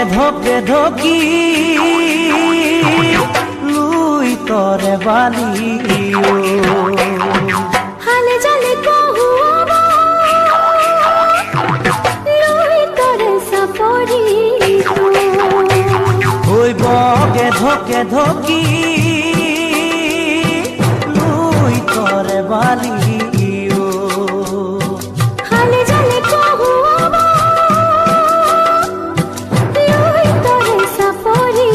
ধকে ধকি Louis তরে বালি হালে জালে কহুব লুই তরে সাপরি ওই বগে ধকে ধকি লুই তরে বালি হালে জালে কহুব লুই তরে সাপরি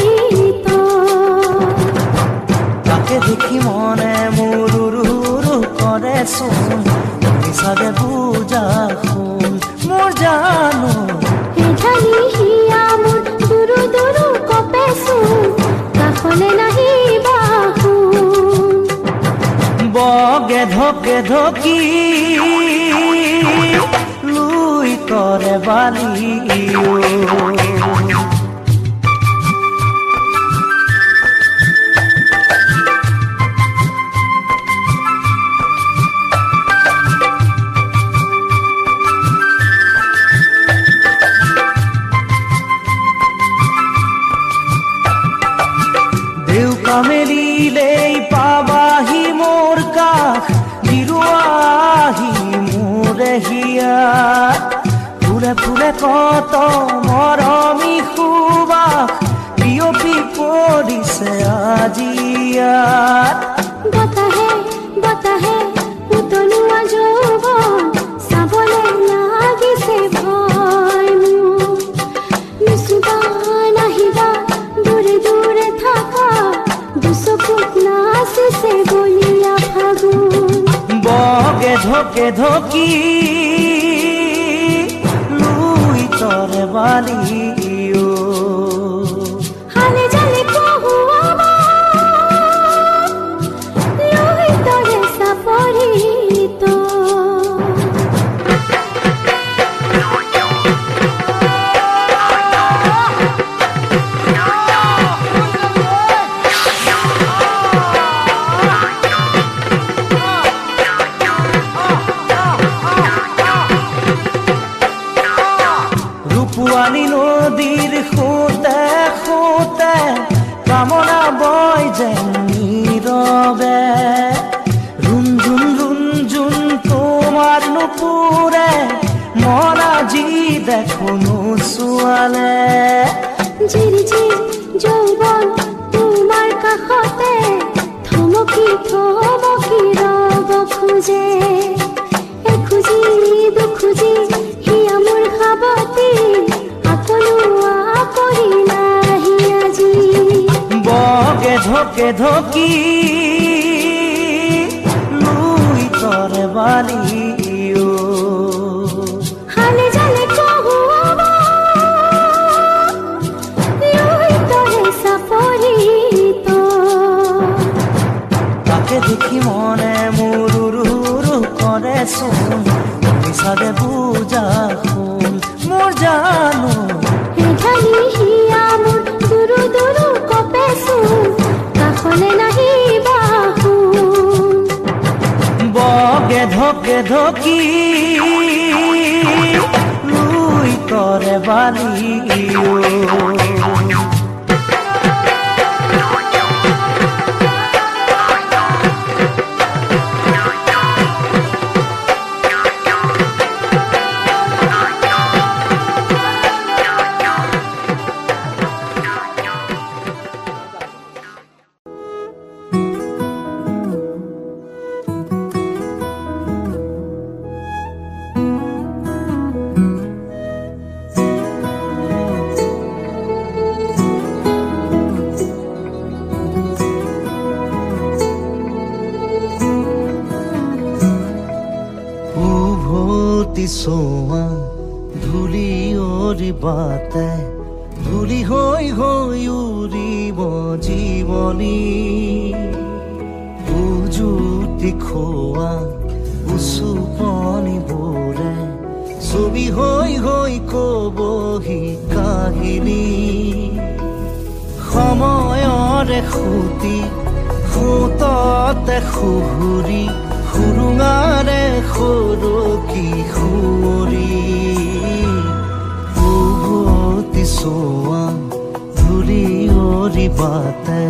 তাকে দেখি মনে মুরুরু করে শুন সাদে বুঝা শুন মোর জানো ঢালি হিয়া মোর দুরু দুরু কপেছু কাখলে নাহি বাহুন বগে ধকে ধকি লুই তরে বালি মেলিলেই পাবাহি মোর কাষ বিৰুৱাহি মোৰে হিয়াত ফুলে ফুলে কত মৰমি সুবাস বিয়পি পৰিছে আজি ইয়াত বতাহে বতাহে উতলোৱা যৌৱন চাবলে লাগিছে ভয় মোৰ নিচুবা নাহিবা দূৰে দূৰে থাকা নাচিছে বলিয়া ফাগুন বগে ধকে ধকি লুই তৰে বালি হালে জালে কহুব লুই তৰে সাপৰি পুৱানি নদীৰ সোঁতে সোঁতে কামনা বয় যেন নীৰৱে ৰুণঝুন তোমাৰ নুপুৰে মন আজি দেখো নোচোৱালে ঝিৰিঝিৰ যৌৱন তোমাৰ কাষতে থমকি থমকি ৰব খোজে এখুজি দুখুজি হিয়া মোৰ খাবতি বগে ধকে ধকি লুই তরে বালি হালে জালে কহুব লুই তরে সাপরি তাকে দেখি মনে মুরুরু করে শুন সাদে বুঝা শুন মোর জানো ঢালি হিয়া মোর দুরু দুরু কপেছু কাখলে নাহি বাহুন বগে ধকে ধকি লুই তরে বালি সোয়া ধুলি ওরি বাতে ধুলি হই হই উড়িব জীবনী উজুতি খোৱা উচুপনি বোৰে ছবি হই হই কবহি কাহিনী সময়ৰে খুটি খুততে খুহুৰি খুৰুঙাৰে সৰকি সুঁৱৰি উভতি সোয়া ধূলি ওৰিবাতে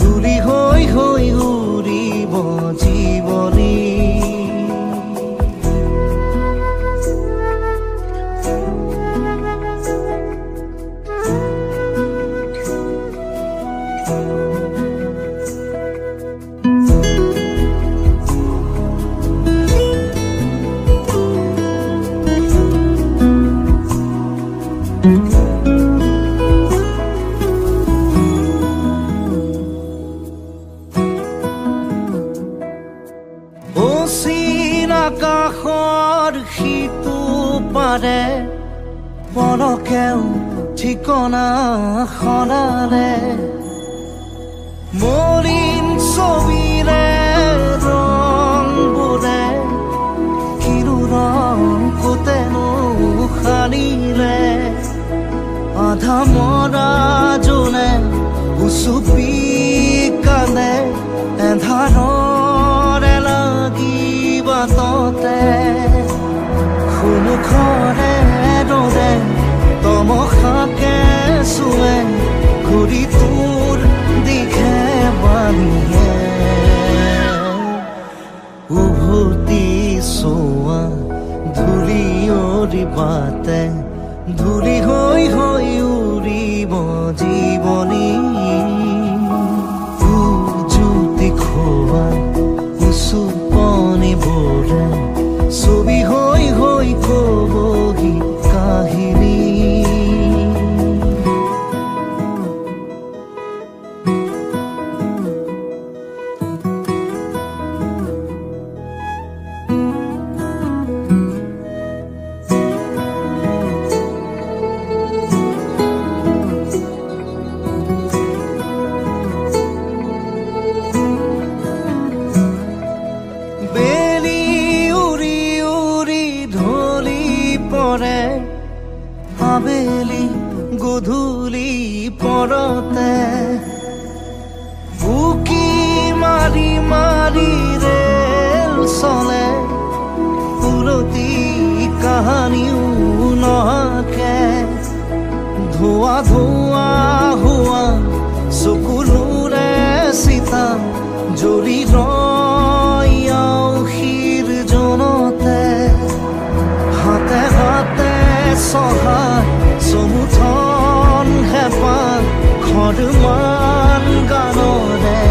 ধূলি হৈ হৈ উৰিব জীৱনী পলকেও ঠিকনা সলালে মলিন ছবিৰে ৰংবোৰে কিনো ৰং কোতেনো সানিলে আধা মৰা জোনে উচুপি কান্দে এন্ধাৰৰে লাগি বাটতে সন্মুখৰে দৰে তমসাকে চুৱে ঘূৰি তোৰ দিশে বালিয়ে উভতি চোৱা ধূলি ওৰিবাতে ধূলি হৈ হৈ উৰিব জীৱনী উজুতি খোৱা উচুপনিবোৰে ছবি হৈ হৈ কবহি কাহিনী আবেলি গধূলি পৰতে বুকি মাৰি মাৰি ৰেল চলে উলটি কাহানিও নহাকে ধোৱা ধোৱা হোৱা চকুলোৰে চিতা জ্বলি ৰয় আউসীৰ জনতে হাতে হাতে সহায় চমুথন হেঁপাহ খৰমান গানৰে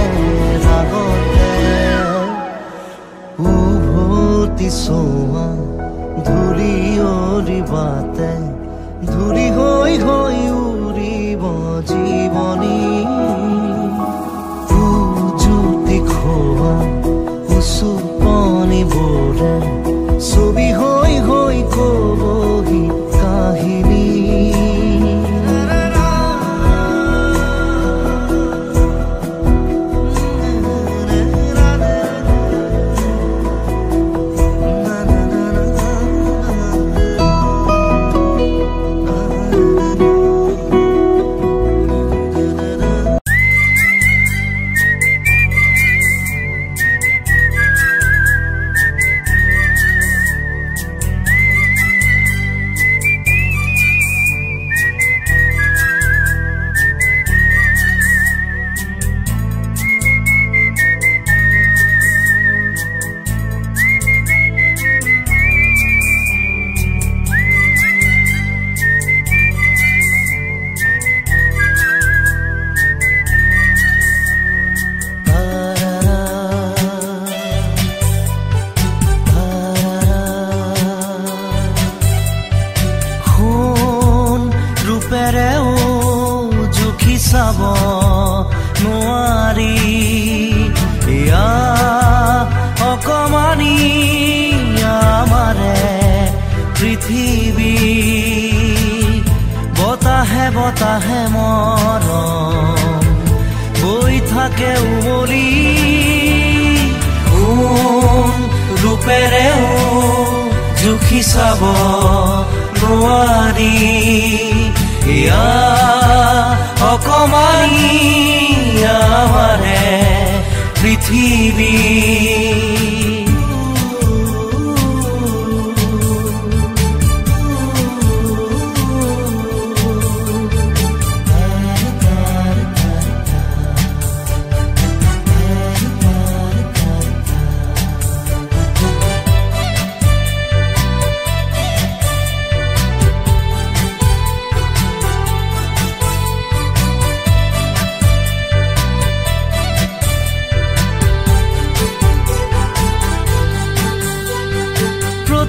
ৰাগতে উভতি চোৱা ধূলি ওৰিবাতে ধূলি হৈ হৈ উৰিব জীৱনী উজুতি খোৱা উচুপনিবোৰে ছবি হৈ হৈ কবহি কাহিনী চাব নোৱাৰি এয়া অকমানি আমাৰে পৃথিৱী বতাহে বতাহে মৰম বৈ থাকে উমলি কোন ৰূপেৰেও জুখি চাব নোৱাৰি এয়া অকমানি আমাৰে পৃথিৱী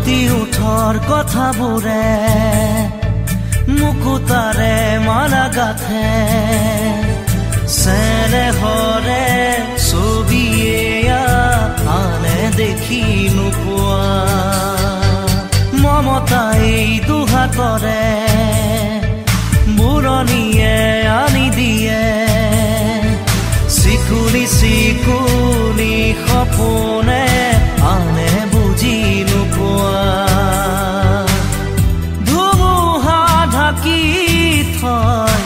ফুটি উঠৰ কথাবোৰে মুকুতাৰে মালা গাথে চেনেহৰে ছবিয়ে আনে দেখি নোপোৱা মমতাই দুহাতৰে বুৰণিয়ে আনি দিয়ে চিকুনি চিকুনি সপোনে আনে বুজি নোপোৱা ধুমুহা ঢাকি থয়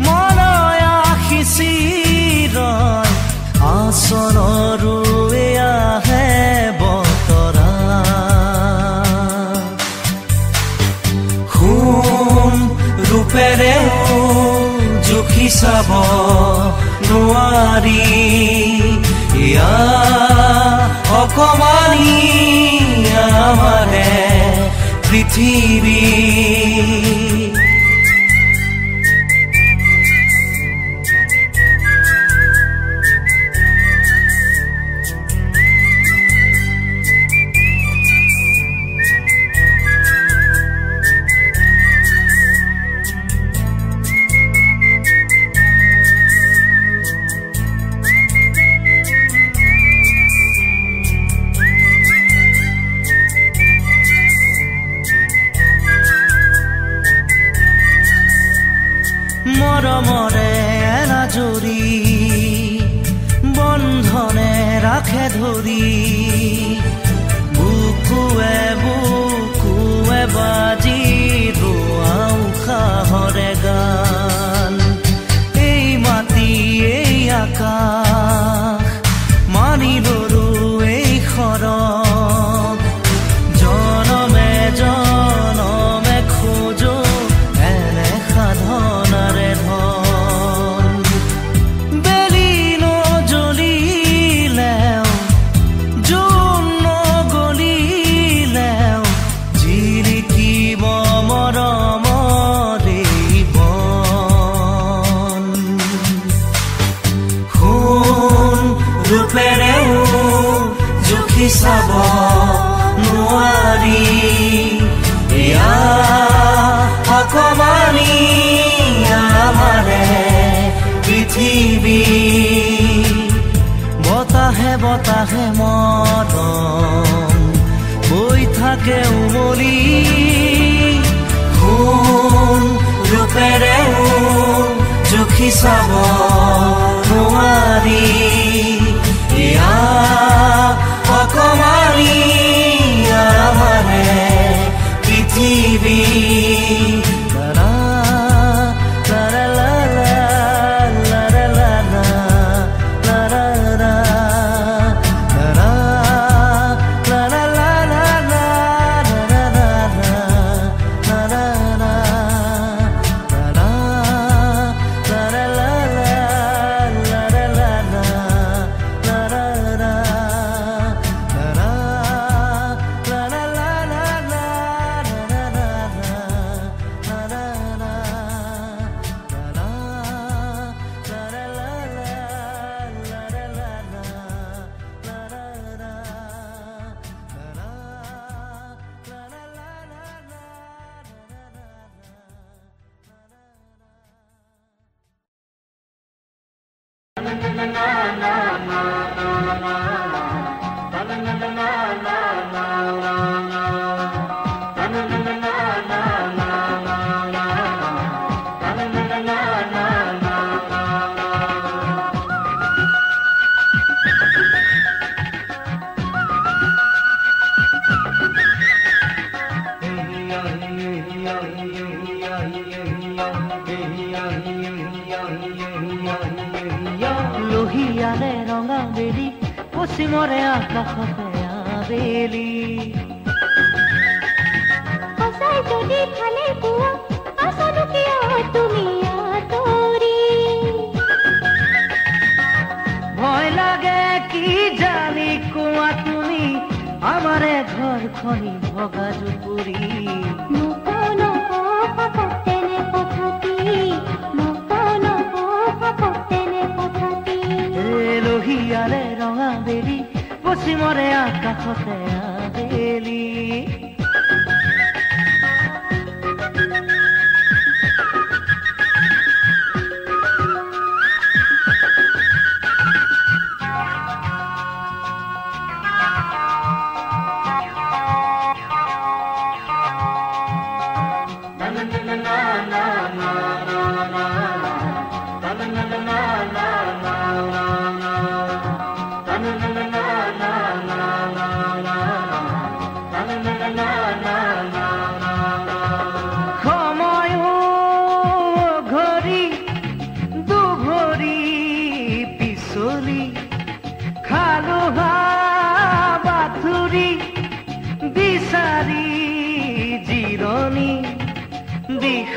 মনয়া সিঁচি ৰয় আচলৰো এয়াহে বতৰা সোণ ৰূপেৰেও জুখি চাব নোৱাৰি ইয়া অকমানি আমাৰে পৃথিৱী মৰমৰে এনাজৰি বন্ধনে ৰাখে ধৰি বুকুৱে বুকুৱে বাজি ৰোৱা উশাহৰে গান এই মাটি এই আকাশ মানি লৰো এই সৰগ জনমে জনমে খোজো এনে সাধনাৰে ধন বেলি নজ্বলিলেও জোন নগলিলেও জিলিকিব মৰমৰে বন সোণ ৰূপেৰেও জুখি চাব নোৱাৰি এয়া অকমানি আমাৰে পৃথিৱী বতাহে বতাহে মৰম বৈ থাকে উমলি সোণ ৰূপেৰেও জুখি চাব নোৱাৰি এয়া অকমানি আমাৰে পৃথিৱী লোহিয়ালে ৰঙা বেলি পশ্চিমৰে আকাশতে আবেলি সঁচাই যদি ভালে পোৱা আছানো কিয় তুমি আঁতৰি ভয় লাগে কি জানি কোৱা তুমি আমাৰে ঘৰখনি ভগা জুপুৰি পশ্চিমৰে আকাশতে আবেলি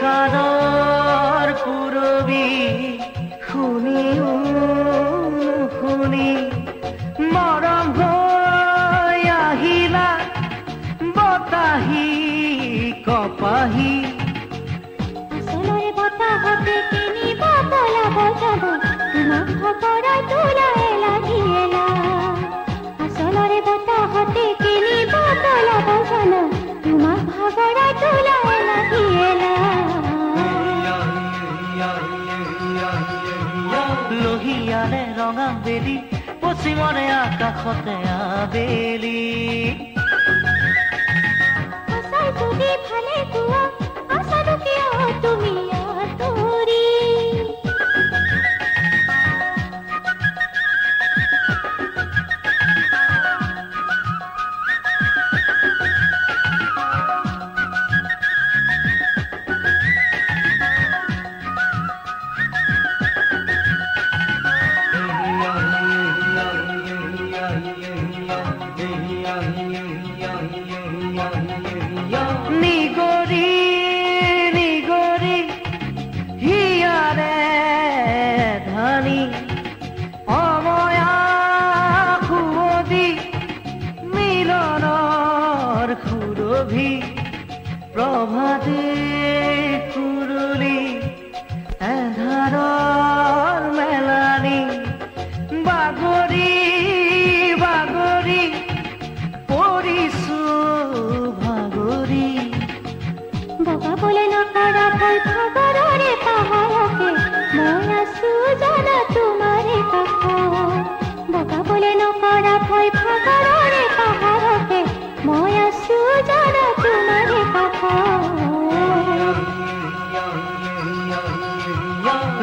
বিষাদৰ পুৰবি শুনিও শুনি মৰম হৈ আহিলা বতাহি কপাহি আচলৰে বতাহতে কিনিব পলাব যাব তোমাক ভকৰাই তোলাই লাগিলা আচলৰে বতাহতে কিনিব পলাব যাব তোমাক ভকৰাই তোলাই লাগিলা লোহিয়াৰে ৰঙা বেলি পশ্চিমৰে আকাশতে আবেলি আশাই যদি ভালে কোৱা আশানো কিয় তুমি আঁতৰি নিগৰি নিগৰি হিয়াৰে ধানি অময়া সুৱদি মিলনৰ সুৰভি প্ৰভাতে কুৰুলি এন্ধাৰৰ মেলানি বাগৰি বাগৰি পৰিছো ভাগৰি বগাবলে নকৰা ভয় খবৰৰে পাহাৰকে মই আছো জানা তোমাৰে কাষ বগাবলে নকৰা ভয় খবৰৰে পাহাৰকে মই আছো জানা তোমাৰে কাষ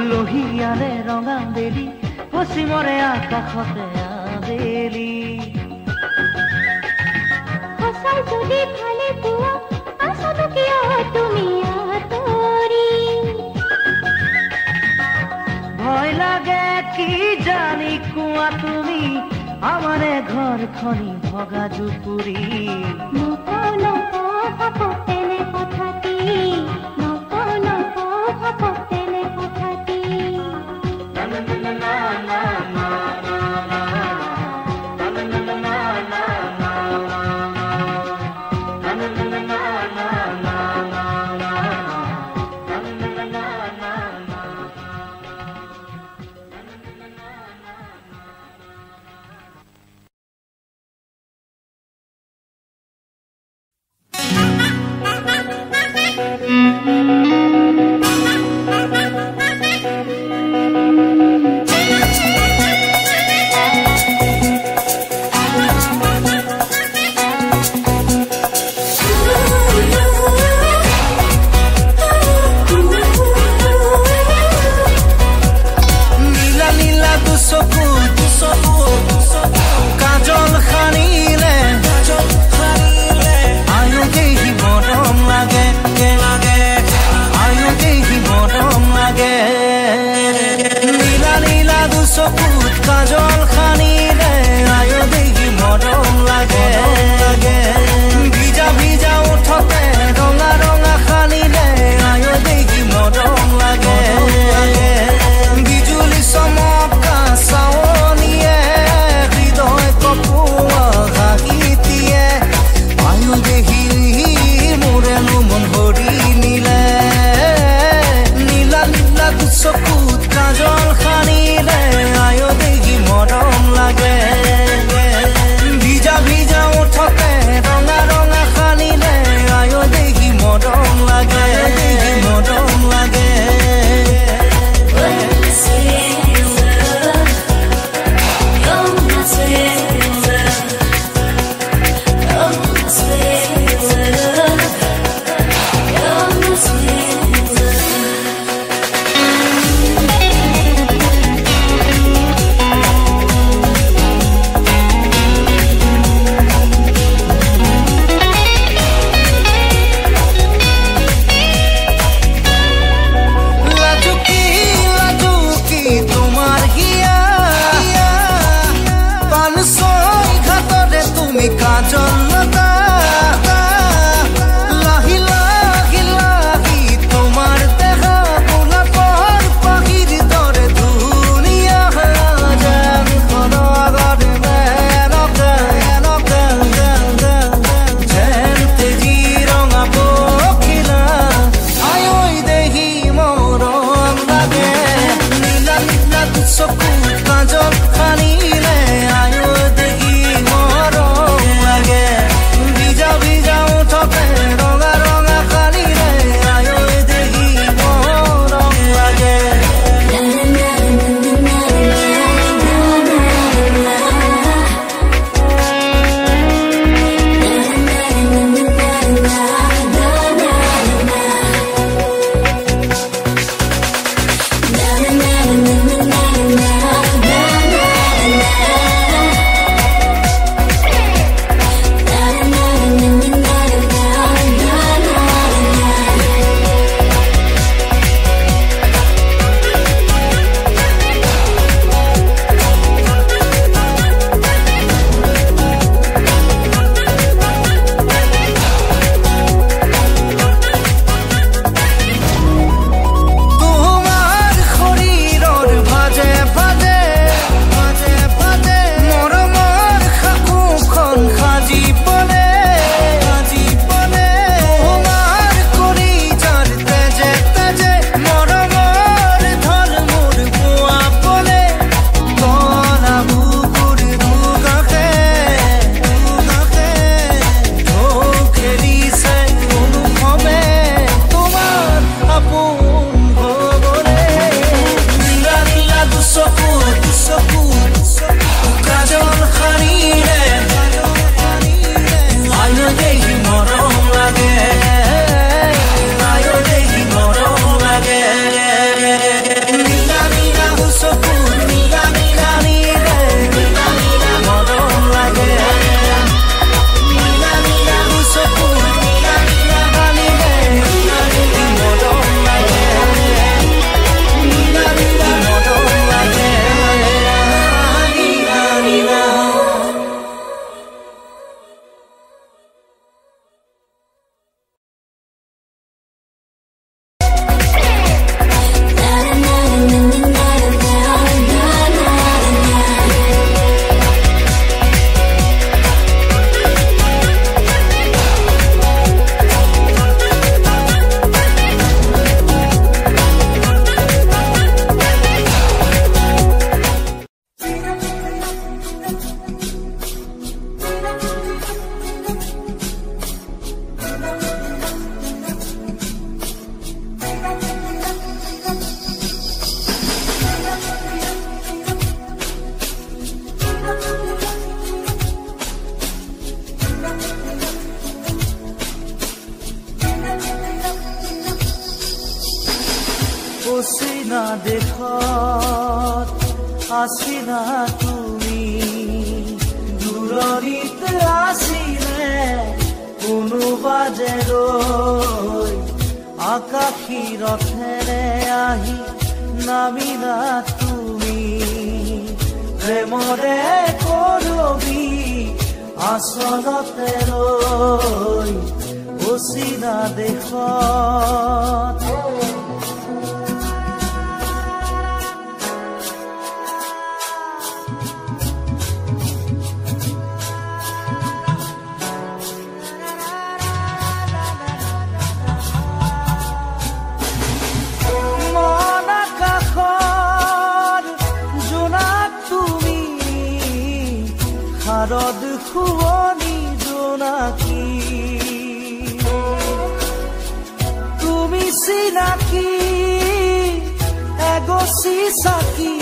লোহিয়াৰে ৰঙা বেলি পশ্চিমৰে আকাশতে আবেলি সঁচাই যদি ভালে পোৱা আছানো কিয় তুমি আঁতৰি ভয় লাগে কি জানি কোৱা তুমি আমাৰে ঘৰখনি ভগা জুপুৰি নকওঁ নকওঁ ভাপতেনে কথাটি নকওঁ নকওঁ ভাপতেনে কথাটি La তুমি কাজল লতা লাহি লাহি লাহি তোমার দেখা গোলাপর পাখির দরে দুনিয়া যেন কোনো আগরে যেন তেজি রঙা পখিলা আয়ই দেহি মরম লাগে নীলা নীলা চকু কাজল খানিলে আয়ো দেখি মরম লাগে ভিজা ভিজা উঠতে রঙা রঙা খানিলে আয়ো দেখি মরম লাগে অচিনা দেশত আছিলা তুমি দূৰণিত আছিলে কোনোবা যে ৰৈ আকাশী ৰথেৰে আহি নামিলা তুমি প্ৰেমৰে কৰবি আচলতে ৰৈ অচিনা দেশত শাৰদ খুৱনি জোনাকী তুমি চিনাকি এগছি চাকি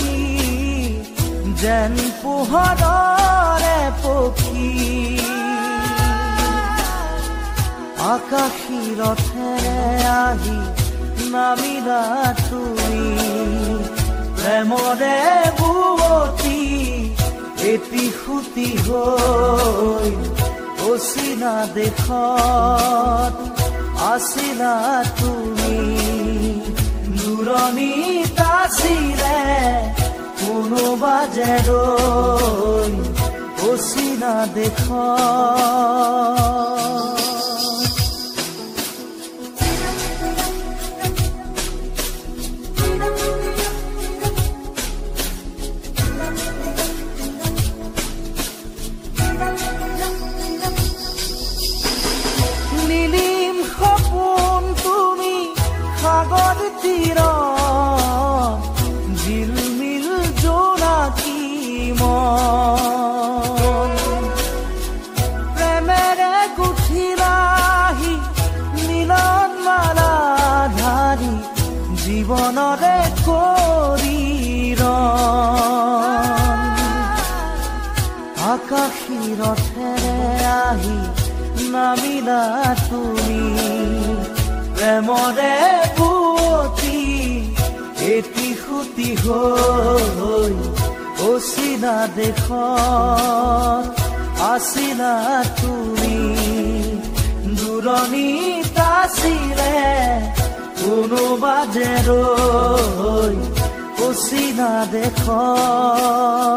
যেন পোহৰৰে পক্ষী আকাশী ৰথেৰে আহি নামিলা তুমি প্ৰেমৰে বুৱতী এটি খুটি হৈ অচিনা দেশত আছিলা তুমি দূৰণিত আছিলে কোনোবা যে ৰৈ অচিনা দেশ নীলিম সপোন তুমি সাগৰ তীৰত ঝিলমিল জোনাকী মন প্ৰেমেৰে গুঠিলাহি মিলন মালা ধাৰি জীৱনৰে কৰিৰণ আকাশী ৰথেৰে আহি নামিলা তুমি প্ৰেমৰে বুৱতী এটি সুতি হৈ অচিনা দেশত আছিলা তুমি দূৰণিত আছিলে কোনোবা যে ৰৈ অচিনা দেশত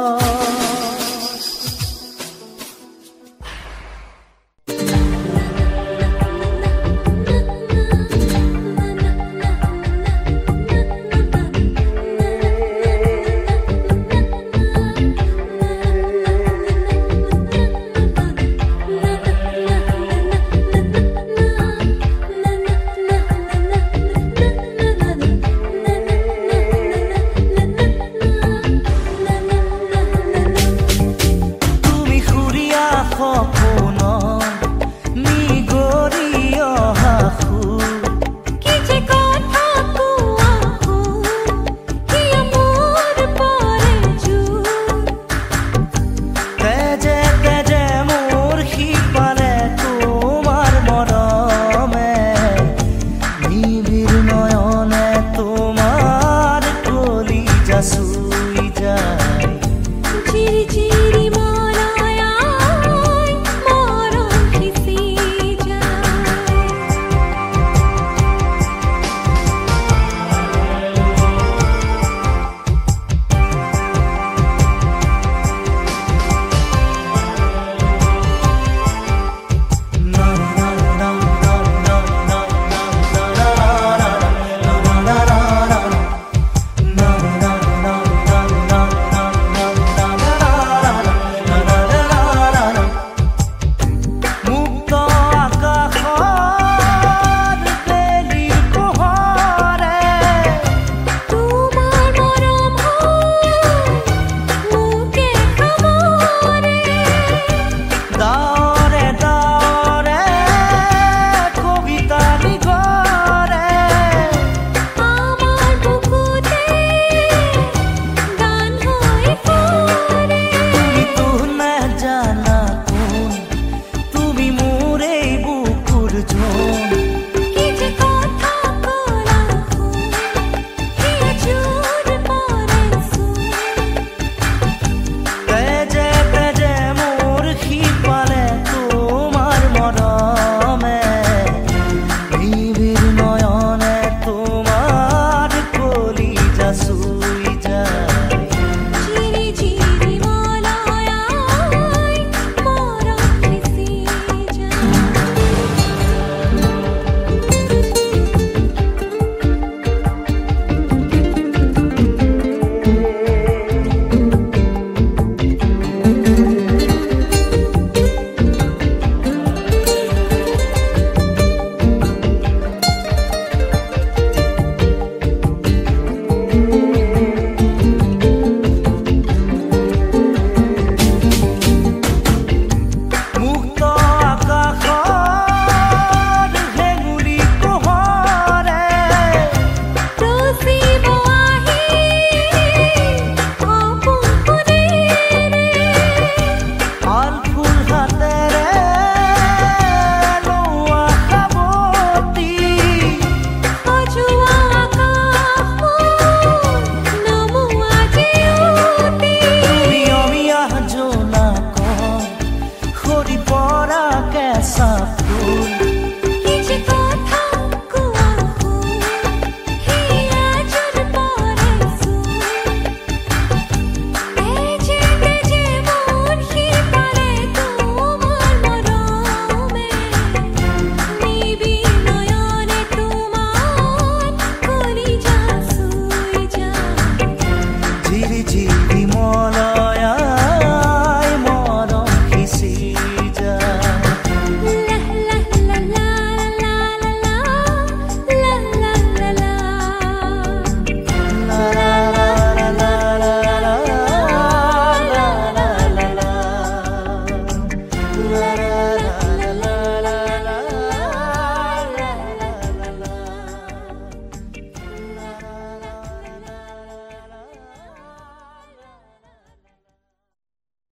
सा फूल